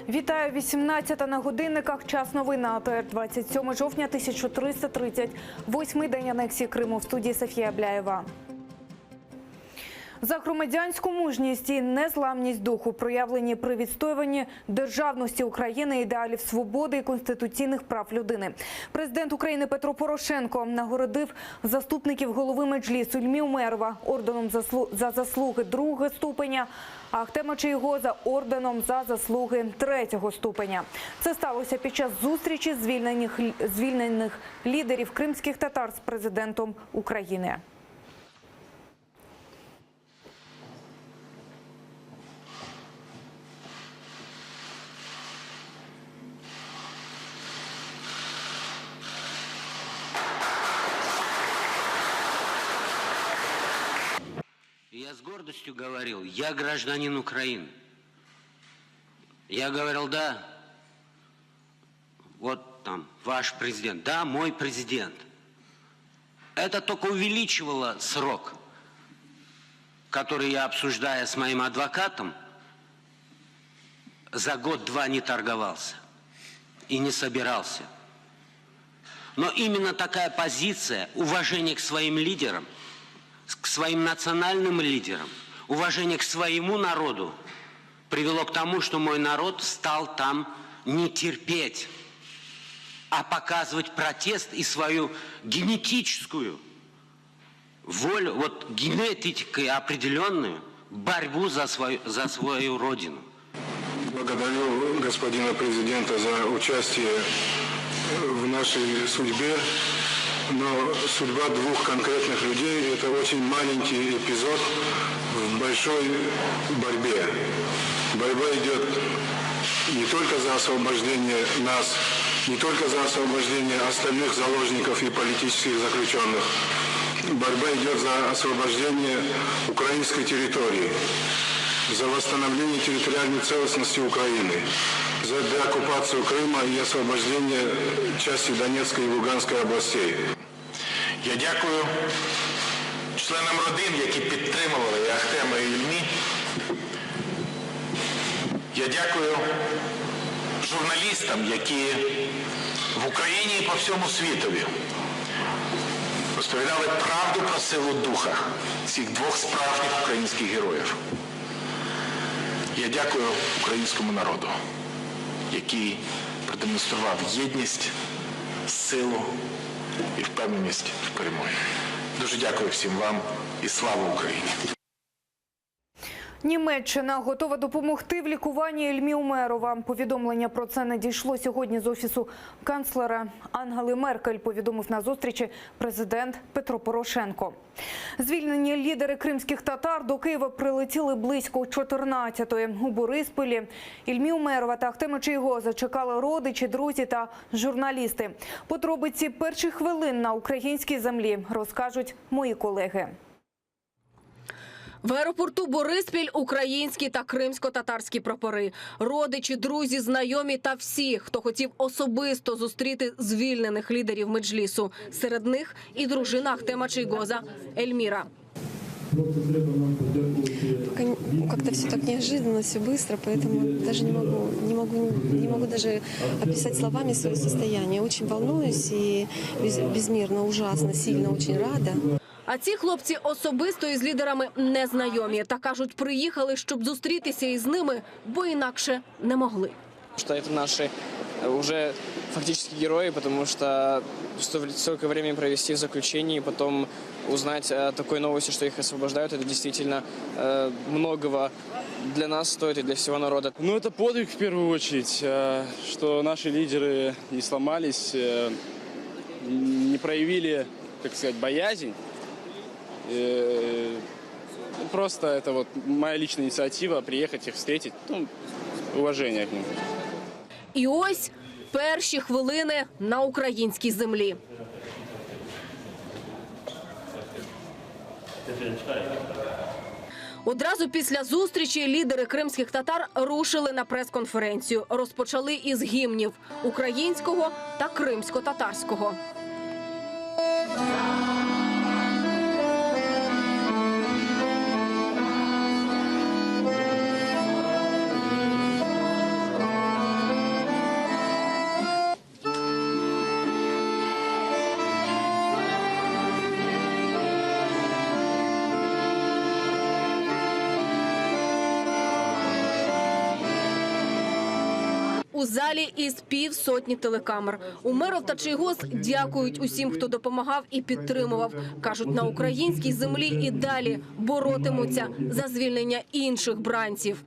Вітаю, 18 на годинниках. Час новин на АТР, 27 жовтня 1330. Восьмий день анексії Криму. В студії Софія Бляєва. За громадянську мужність і незламність духу, проявлені при відстоюванні державності України, ідеалів свободи і конституційних прав людини. Президент України Петро Порошенко нагородив заступників голови Меджлісу Ільмі Умерова орденом за заслуги 2-го ступеня, а Ахтема Чийгоза орденом за заслуги 3-го ступеня. Це сталося під час зустрічі звільнених лідерів кримських татар з президентом України. Я с гордостью говорил, я гражданин Украины. Я говорил, да, вот там ваш президент, да, мой президент. Это только увеличивало срок, который я, обсуждая с моим адвокатом, за год-два не торговался и не собирался. Но именно такая позиция, уважение к своим лидерам, к своим национальным лидерам, уважение к своему народу привело к тому, что мой народ стал там не терпеть, а показывать протест и свою генетическую волю, вот генетикой определенную борьбу за свою родину. Благодарю господина президента за участие в нашей судьбе. Но судьба двух конкретных людей – это очень маленький эпизод в большой борьбе. Борьба идет не только за освобождение нас, не только за освобождение остальных заложников и политических заключенных. Борьба идет за освобождение украинской территории, за восстановление территориальной целостности Украины, за деоккупацию Крыма и освобождение части Донецкой и Луганской областей. Я дякую членам родин, які підтримували і Ахтема, і Ільмі. Я дякую журналістам, які в Україні і по всьому світові розповідали правду про силу духа цих двох справжніх українських героїв. Я дякую українському народу, який продемонстрував єдність, силу і впевненість в перемогі. Дуже дякую всім вам і слава Україні! Німеччина готова допомогти в лікуванні Ільмі Умерова. Повідомлення про це надійшло сьогодні з офісу канцлера Ангели Меркель, повідомив на зустрічі президент Петро Порошенко. Звільнені лідери кримських татар до Києва прилетіли близько 14-ї. У Бориспілі Ільмі Умерова та Ахтема Чийгоза чекали родичі, друзі та журналісти. Подробиці перших хвилин на українській землі розкажуть мої колеги. В аеропорту Бориспіль українські та кримсько-татарські прапори. Родичі, друзі, знайомі та всі, хто хотів особисто зустріти звільнених лідерів Меджлісу. Серед них і дружина Ахтема Чийгоза Ельміра. Как-то все так неожиданно, все быстро, поэтому даже не могу даже описать словами свое состояние. Очень волнуюсь и безмерно, ужасно, сильно, очень рада. А ці хлопці особисто із лідерами не знайомі. Та кажуть, приїхали, щоб зустрітися із ними, бо інакше не могли. Это наши уже фактически герои, потому что столько времени провести в заключении, потом узнать о такой новости, что их освобождают, это действительно многого для нас стоит и для всего народа. Ну, это подвиг в первую очередь, что наши лидеры не сломались, не проявили, так сказать, боязнь. Просто это вот моя личная инициатива приехать их встретить, уважение к ним. І ось перші хвилини на українській землі. Одразу після зустрічі лідери кримських татар рушили на прес-конференцію. Розпочали із гімнів – українського та кримсько-татарського. У залі із півсотні телекамер. Умеров та Чийгоз дякують усім, хто допомагав і підтримував. Кажуть, на українській землі і далі боротимуться за звільнення інших бранців.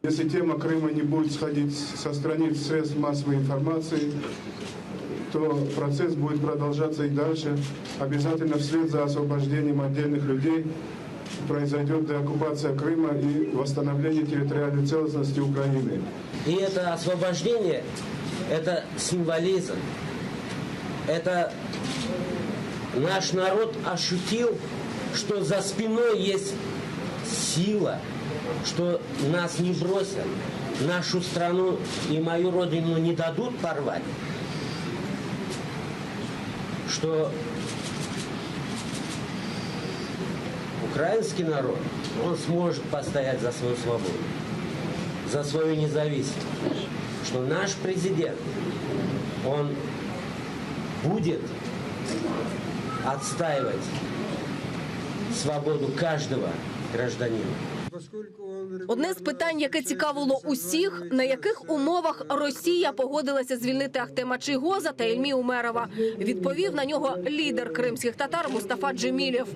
Если тема Крыма не будет сходить со страниц средств массовой информации, то процесс будет продолжаться и дальше. Обязательно вслед за освобождением отдельных людей произойдет деоккупация Крыма и восстановление территориальной целостности Украины. И это освобождение, это символизм. Это наш народ ощутил, что за спиной есть сила, что нас не бросят, нашу страну и мою родину не дадут порвать, что украинский народ, он сможет постоять за свою свободу, за свою независимость, что наш президент, он будет отстаивать свободу каждого гражданина. Одне з питань, яке цікавило усіх, на яких умовах Росія погодилася звільнити Ахтема Чийгоза та Ільмі Умерова. Відповів на нього лідер кримських татар Мустафа Джемілєв.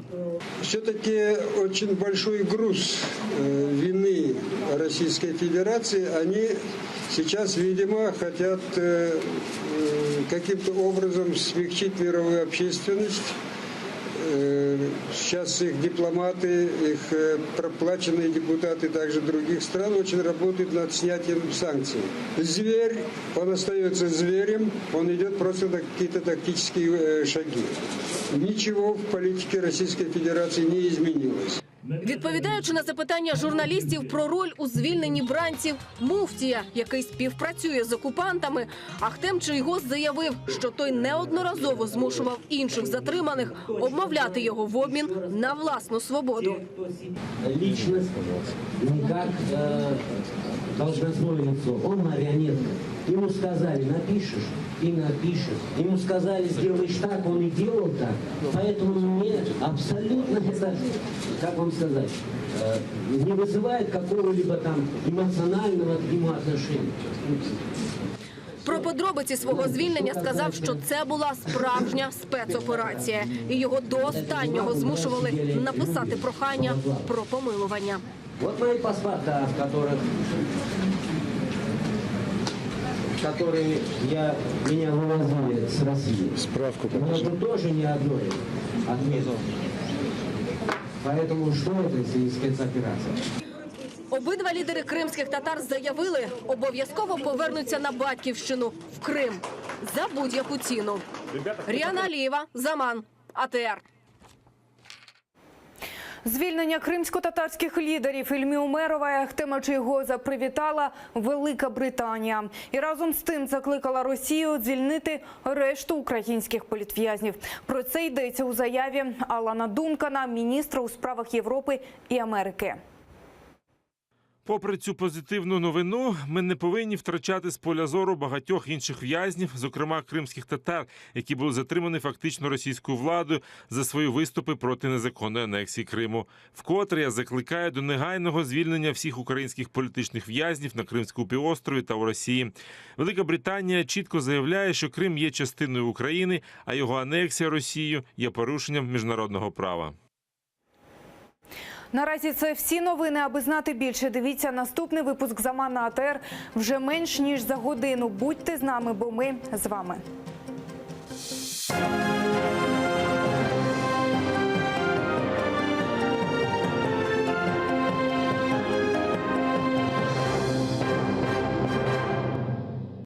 Все-таки очень большой груз вины Российской Федерации. Они сейчас, видимо, хотят каким-то образом смягчить мировую общественность. Сейчас их дипломаты, их проплаченные депутаты также других стран очень работают над снятием санкций. Зверь, он остается зверем, он идет просто на какие-то тактические шаги. Ничего в политике Российской Федерации не изменилось. Відповідаючи на запитання журналістів про роль у звільненні бранців, муфтія, який співпрацює з окупантами, Ахтем Чийгоз заявив, що той неодноразово змушував інших затриманих обмовляти його в обмін на власну свободу. Личность не как должностное лицо, он марионетка. Ему сказали, напишешь и напишешь. Ему сказали, сделаешь так, он и делал так. Поэтому мне абсолютно это, как вам сказать, не вызывает какого-либо там эмоционального к нему отношения. Про подробиці свого звільнення сказав, що це була справжня спецоперація. І його до останнього змушували написати прохання про помилування. Вот мои паспорта, которые меня вывозили с России. Справку Но это тоже не одной отметки. Поэтому что это, если не спецоперация? Обидва лідери кримських татар заявили, обов'язково повернуться на батьківщину в Крим за будь-яку ціну. Ріана Алієва, Заман, АТР. Звільнення кримсько-татарських лідерів Ільмі Умерова і Ахтема Чийгоза привітала Велика Британія. І разом з тим закликала Росію звільнити решту українських політв'язнів. Про це йдеться у заяві Алана Дункана, міністра у справах Європи і Америки. Попри цю позитивну новину, ми не повинні втрачати з поля зору багатьох інших в'язнів, зокрема кримських татар, які були затримані фактично російською владою за свої виступи проти незаконної анексії Криму. Вкотре я закликаю до негайного звільнення всіх українських політичних в'язнів на Кримському півострові та у Росії. Велика Британія чітко заявляє, що Крим є частиною України, а його анексія Росією є порушенням міжнародного права. Наразі це всі новини. Аби знати більше, дивіться наступний випуск «Заман» на АТР вже менш ніж за годину. Будьте з нами, бо ми з вами.